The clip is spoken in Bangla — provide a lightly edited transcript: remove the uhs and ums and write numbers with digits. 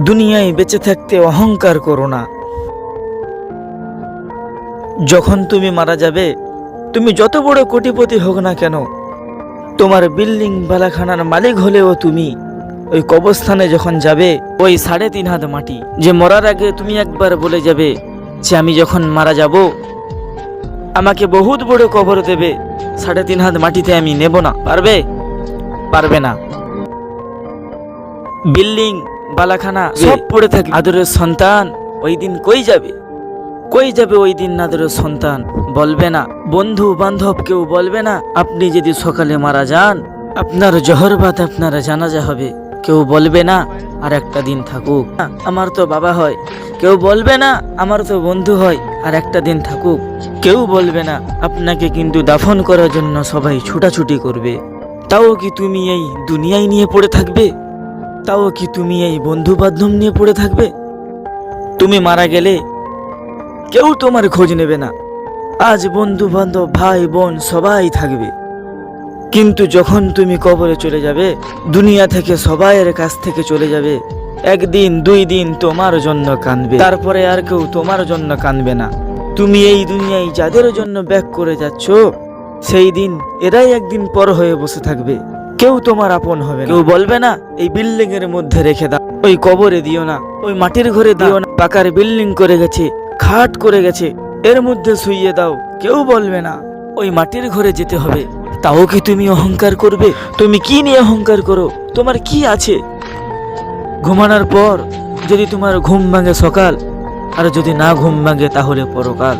দুনিয়ায় বেঁচে থাকতে অহংকার করো না। যখন তুমি মারা যাবে, তুমি যত বড় কোটিপতি হোক না কেন, তোমার বিল্ডিং বালাখানার মালিক হলেও তুমি ওই কবরস্থানে যখন যাবে, ওই 3.5 হাত মাটি যে মরার আগে তুমি একবার বলে যাবে যে আমি যখন মারা যাব আমাকে বহুত বড় কবর দেবে, 3.5 হাত মাটিতে আমি নেব না। পারবে? পারবে না। বিল্ডিং বালাখানা সব পড়ে থাকে, আদরের সন্তান ওই দিন কই যাবে? কই যাবে ওই দিন আদরের সন্তান? বলবে না, বন্ধু বান্ধব কেউ বলবে না আপনি যদি সকালে মারা যান আপনার জহর ভাত আপনার জানাজা হবে। কেউ বলবে না আর একটা দিন থাকুক, আমার তো বাবা হয়। কেউ বলবে না আমার তো বন্ধু হয়, আর একটা দিন থাকুক। কেউ বলবে না আপনাকে কিন্তু দাফন করার জন্য সবাই ছুটাছুটি করবে। তাও কি তুমি এই দুনিয়ায় নিয়ে পড়ে থাকবে? তাও কি তুমি এই বন্ধু বান্ধব নিয়ে পড়ে থাকবে? তুমি মারা গেলে কেউ তোমার খোঁজ নেবে না। আজ বন্ধু বান্ধব ভাই বোন সবাই থাকবে, কিন্তু যখন তুমি কবরে চলে যাবে, দুনিয়া থেকে সবাইয়ের কাছ থেকে চলে যাবে, 1 দিন 2 দিন তোমার জন্য কাঁদবে, তারপরে আর কেউ তোমার জন্য কাঁদবে না। তুমি এই দুনিয়ায় যাদের জন্য ব্যাক করে যাচ্ছ, সেই দিন এরাই একদিন পর হয়ে বসে থাকবে। কেউ তোমার আপন হবে না। কেউ বলবে না এই বিল্ডিং এর মধ্যে রেখে দাও, ওই কবরে দিও না, ওই মাটির ঘরে দিও না, পাকার বিল্ডিং করে গেছে, খাট করে গেছে, এর মধ্যে শুইয়ে দাও। কেউ বলবে না ওই মাটির ঘরে যেতে হবে। তাও কি তুমি অহংকার করবে? তুমি কি নিয়ে অহংকার করো? তোমার কি আছে? ঘুমানোর পর যদি তোমার ঘুম ভাঙে সকাল, আর যদি না ঘুম ভাঙে তাহলে পরকাল।